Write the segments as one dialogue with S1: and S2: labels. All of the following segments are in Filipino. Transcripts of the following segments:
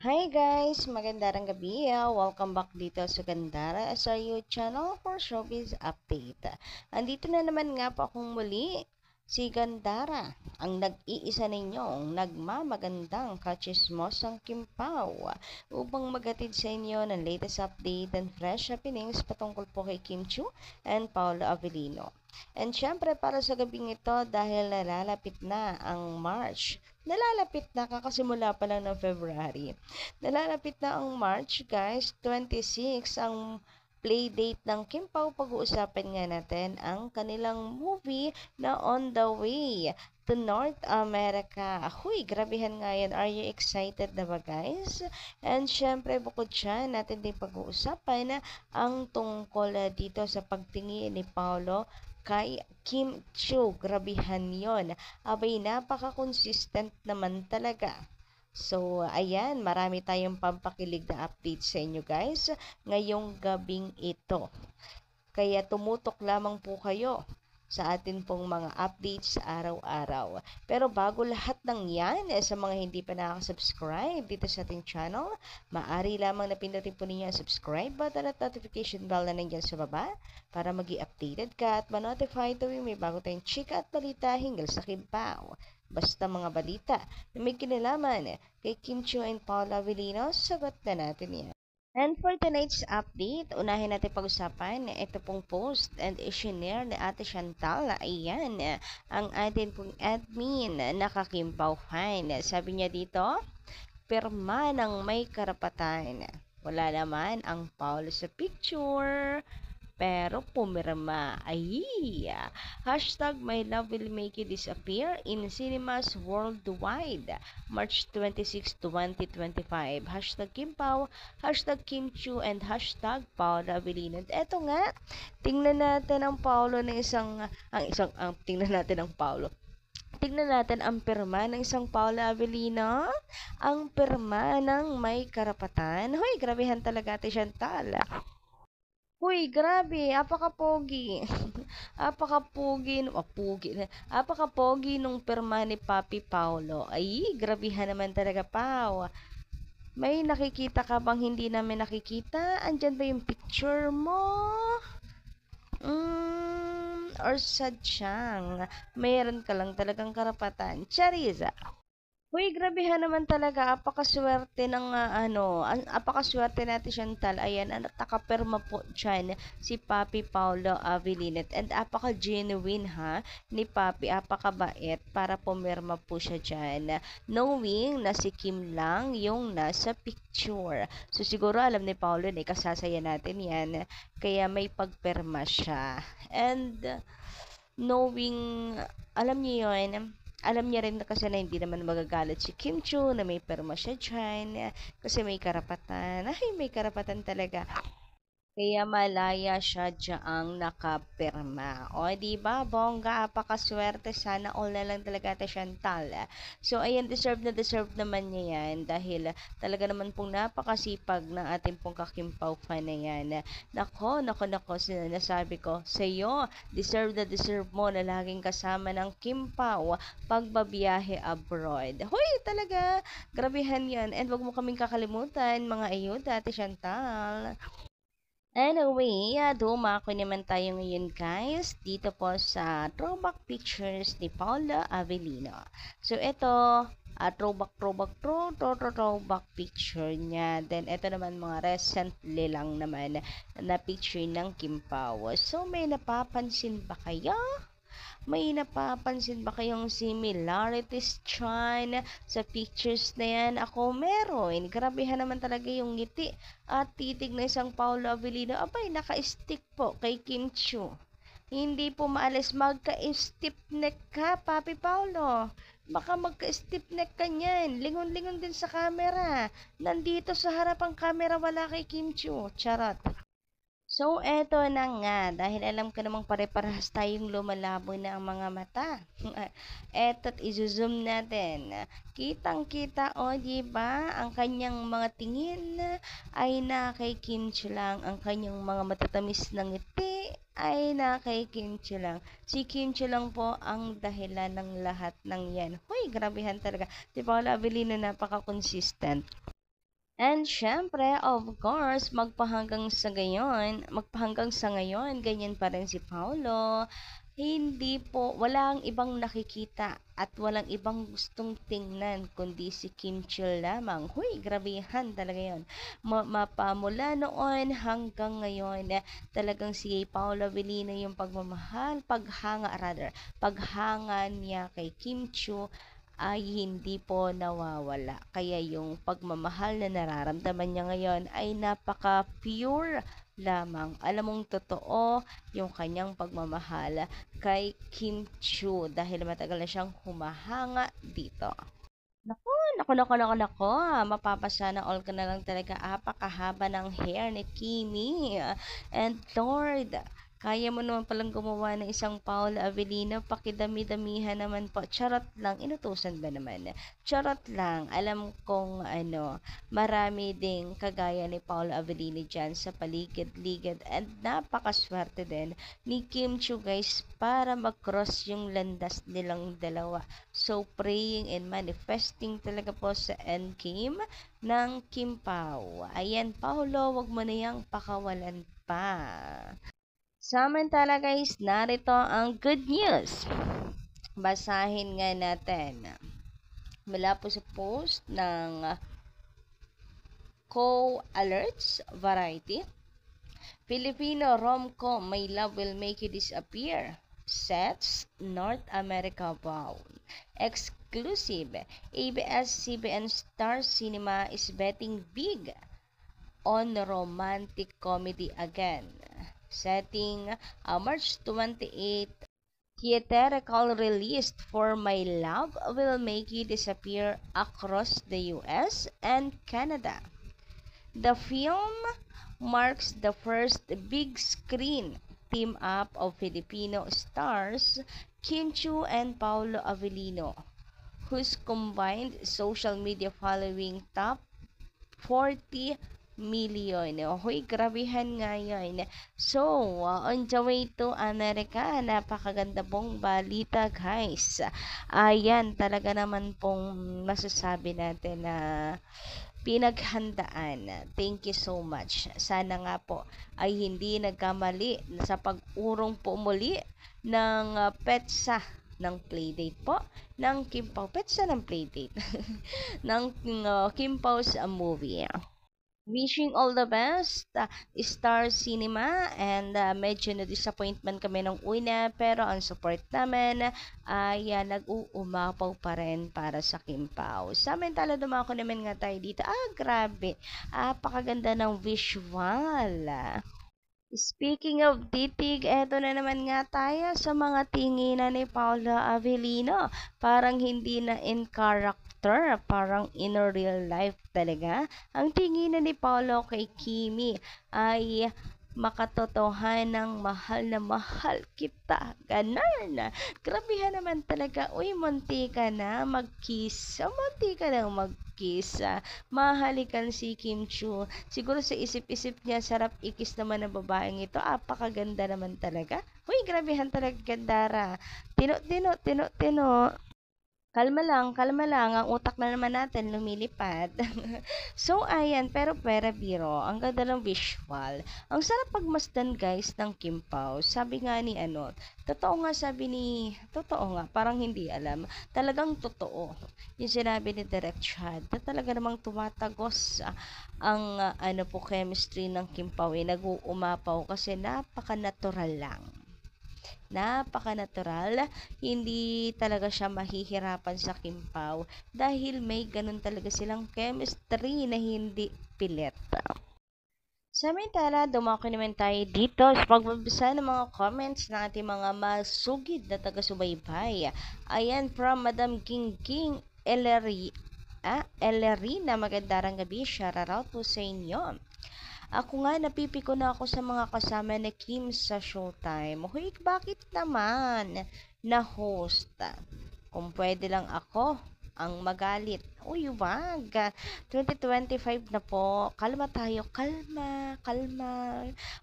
S1: Hi guys! Magandang gabi. Welcome back dito sa Gandara SRU channel for Showbiz Update. Andito na naman nga po akong muli, si Gandara, ang nag-iisa ninyong nagmamagandang kachismosang Kimpaw upang magatid sa inyo ng latest update and fresh happenings patungkol po kay Kim Chiu and Paolo Avellino. And syempre para sa gabing ito dahil nalalapit na ang March. Nalalapit na, kakasimula pa lang ng February. Nalalapit na ang March, guys. 26 ang playdate ng Kim Pao. Pag-uusapan nga natin ang kanilang movie na On the Way to North America. Huy, grabehan nga yan. Are you excited na ba, guys? And syempre, bukod dyan, natin din pag-uusapan ang tungkol dito sa pagtingin ni Paolo kay Kim Chiu. Grabihan yon. Abay, napaka-consistent naman talaga. So, ayan, marami tayong pampakilig na update sa inyo guys ngayong gabing ito. Kaya tumutok lamang po kayo sa atin pong mga updates sa araw-araw. Pero bago lahat ng yan, sa mga hindi pa nakaka-subscribe dito sa ating channel, maaari lamang na pindutin po ninyo ang subscribe button at notification bell na nandiyan sa baba para magi updated ka at ma-notify tuwing may bago tayong chika at balita hinggil sa Kimpaw. Basta mga balita na may kinalaman kay Kim Chiu and Paolo Avellino, sagot na natin yan. And for tonight's update, unahin natin pag-usapan ito pong post and i-share ni Ate Chantal. Ayan, ang atin pong admin nakakimpaw fine. Sabi niya dito, pirma ng may karapatan. Wala naman ang Paul sa picture, pero pumirma. Ay! Hashtag My Love Will Make You Disappear in cinemas worldwide. March 26, 2025. Hashtag Kim Pao, hashtag Kim Chiu, and hashtag Paolo Avellino. Eto nga, tingnan natin ang Paolo ng tingnan natin ang Paolo. Tingnan natin ang pirma ng isang Paolo Avellino. Ang pirma ng may karapatan. Hoy, grabehan talaga ate Chantal. Uy, grabe, apaka-pogi. Apaka-pogi nung pirma ni Papi Paulo. Ay, grabihan naman talaga, Pao. May nakikita ka bang hindi namin nakikita? Andyan ba yung picture mo? Or sadyang mayroon ka lang talagang karapatan. Chariza. Uy, grabehan naman talaga. Apakaswerte ng apakaswerte natin Chantal. Ayan, nakapirma po dyan si Papi Paulo Avellino. And apaka-genuine ha ni Papi. Apakabait para pumirma po siya dyan. Knowing na si Kim lang yung nasa picture. So siguro alam ni Paulo na kasasaya natin yan. Kaya may pagpirma siya. And knowing, alam niyo yun, alam niya rin na kasi na hindi naman magagalit si Kim Chiu na may perma siya dyan kasi may karapatan. Ay, may karapatan talaga. Kaya malaya siya diyaang nakapirma. O, diba? Bongga, apakaswerte. Sana all na lang talaga ate Chantal. So, ayan, deserve naman niya yan dahil talaga naman pong napakasipag ng ating pong kakimpaw fan na yan. Nako, sinasabi ko sa iyo, deserve mo na laging kasama ng kimpaw pagbabiyahe abroad. Hoy, talaga, grabehan yan. And wag mo kaming kakalimutan, mga ayuda, ate Chantal. Anyway, dumako naman tayo ngayon guys dito po sa throwback pictures ni Paula Avellino. So ito, throwback picture niya. Then ito naman mga recently lang naman na picture ng Kim Pao. So may napapansin ba kayo? May napapansin ba kayong similarities dyan sa pictures na yan? Ako meron. Grabehan naman talaga yung ngiti at titig na isang Paolo Avellino. Abay, naka-stick po kay Kim Chiu. Hindi po maalis. Magka-stiff neck ka, Papi Paolo. Baka magka-stiff neck ka niyan. Lingon-lingon din sa camera. Nandito sa harapang camera wala kay Kim Chiu. Charot. So, eto na nga, dahil alam ko namang pare-parehas tayong lumalabo na ang mga mata. Eto't izo-zoom natin. Kitang-kita, o diba, ang kanyang mga tingin ay na kay Kim Chiu lang. Ang kanyang mga matatamis na ngiti ay na kay Kim Chiu lang. Si Kim Chiu lang po ang dahilan ng lahat ng yan. Hoy, grabehan talaga. Si Paolo Avellino napaka-consistent. And syempre, of course, magpahanggang sa ngayon, ganyan pa rin si Paolo. Hindi po, walang ibang nakikita at walang ibang gustong tingnan kundi si Kim Chiu lamang. Huy, grabehan talaga yon. Mapamula noon hanggang ngayon, talagang si Paolo Avellino yung paghanga niya kay Kim Chiu ay hindi po nawawala. Kaya yung pagmamahal na nararamdaman niya ngayon ay napaka-pure lamang. Alam mong totoo yung kanyang pagmamahal kay Kim Chu dahil matagal na siyang humahanga dito. Naku, naku, mapapasana all ka na lang talaga. Apakahaba ng hair ni Kimi. And Lord, kaya mo naman palang gumawa ng isang Paolo Avellino. Pakidami-damihan naman po. Charot lang. Inutusan ba naman? Charot lang. Alam kong marami ding kagaya ni Paolo Avellino dyan sa paligid-ligid. And napakaswerte din ni Kim Chu guys para mag-cross yung landas nilang dalawa. So, praying and manifesting talaga po sa endgame ng Kim Pao. Ayan, Paulo, wag mo na yang pakawalan pa. Samantala guys, narito ang good news. Basahin nga natin. Mula po sa post ng Co-Alerts Variety. Filipino rom-com My Love Will Make You Disappear sets North America bound. Exclusive. ABS-CBN Star Cinema is betting big on romantic comedy again. Setting March 28, theatrical release for My Love Will Make You Disappear across the US and Canada. The film marks the first big screen team-up of Filipino stars Kim Chu and Paolo Avellino, whose combined social media following top 40 million. Hoy, grabehan nga yun. So, on the way to America, napakaganda pong balita guys. Ayan, talaga naman pong masasabi natin na pinaghandaan. Thank you so much. Sana nga po ay hindi nagkamali sa pag-urong po muli ng petsa ng playdate po ng Kim Pao. Petsa ng playdate ng Kim Pao's movie. Wishing all the best, Star Cinema, and medyo na-disappointment kami nung una, pero ang support namin ay nag-uumapaw pa rin para sa Kim Pao. Samantala, dumako naman nga tayo dito. Grabe, apakaganda ng visual. Speaking of titig, eto na naman nga tayo sa mga tinginan ni Paolo Avellino. Parang hindi na in character, parang in real life talaga. Ang tinginan ni Paolo kay Kimi ay makatotohan ng mahal na mahal kita. Ganon. Grabehan naman talaga. Uy, munti ka na mag-kiss. Munti ka na mag-kiss. Mahalikan si Kim Chu. Siguro sa isip-isip niya, sarap ikis naman ng babaeng ito. Apakaganda naman talaga. Uy, grabehan talaga, Gandara. Tino. Kalma lang, ang utak na naman natin lumilipad. So, ayan, pero pera biro, ang ganda ng visual. Ang sarap pagmasdan guys ng Kim Pao. Sabi nga ni totoo nga, parang hindi alam. Talagang totoo. Yung sinabi ni Direk Chad, na talaga namang tumatagos ang chemistry ng Kim Pao. Nag-uumapaw kasi napaka-natural lang. Napaka-natural, hindi talaga siya mahihirapan sa Kim Pao dahil may ganun talaga silang chemistry na hindi pilit. Samantala, dumako naman tayo dito sa pagbabasa ng mga comments ng ating mga masugid na taga-subaybay. Ayan, from Madam King Elerina, magandang gabi, shout out po sa inyo. Ako nga, napipiko na ako sa mga kasama ni Kim sa Showtime. Huy, bakit naman na host? Kung pwede lang ako ang magalit. Uy, wag. 2025 na po. Kalma tayo. Kalma.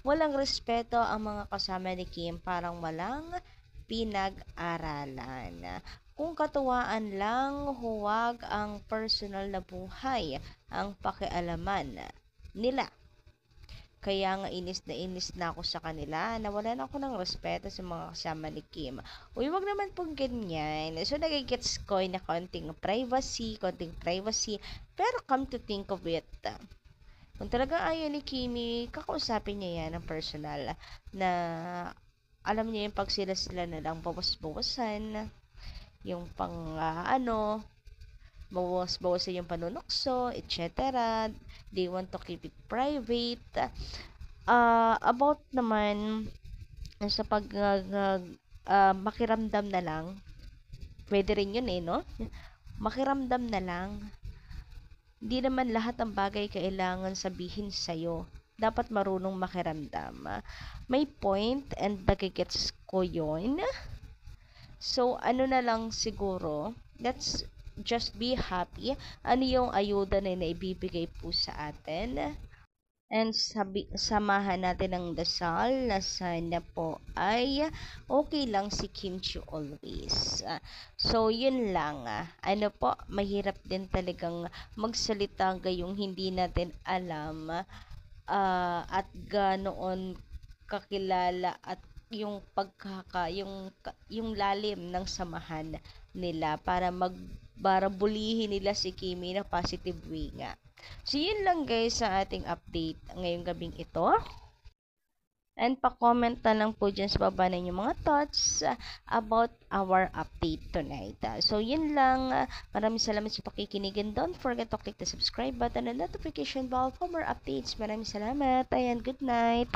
S1: Walang respeto ang mga kasama ni Kim. Parang walang pinag-aralan. Kung katuwaan lang, huwag ang personal na buhay ang pakialaman nila. Kaya nga inis na ako sa kanila. Nawalan ako ng respeto sa mga kasama ni Kim. Uy, wag naman pong ganyan. So, nagigets ko na konting privacy. Pero come to think of it, kung talaga ayaw ni Kimi, kakausapin niya yan ng personal na alam niya yung pag sila na lang bawas-bawasan, yung pang bawas-bawasan yung panunokso, etc. They want to keep it private. About naman sa pag makiramdam na lang, pwede rin yun no? Makiramdam na lang. Hindi naman lahat ng bagay kailangan sabihin sa'yo. Dapat marunong makiramdam. May point and nagigets ko yun. So, ano na lang siguro, let's just be happy. Ano yung ayuda na naibibigay po sa atin? And samahan natin ng dasal na sana po ay okay lang si Kim Chiu always. So, yun lang. Ano po, mahirap din talagang magsalita gayong hindi natin alam at ganoon kakilala at yung yung lalim ng samahan nila para bulihin nila si Kimi na positive way nga. So, yun lang guys sa ating update ngayong gabing ito. And pa-comment na lang po dyan sa baba ng inyong mga thoughts about our update tonight. So, yun lang. Maraming salamat sa pakikinig and don't forget to click the subscribe button and notification bell for more updates. Maraming salamat and good night.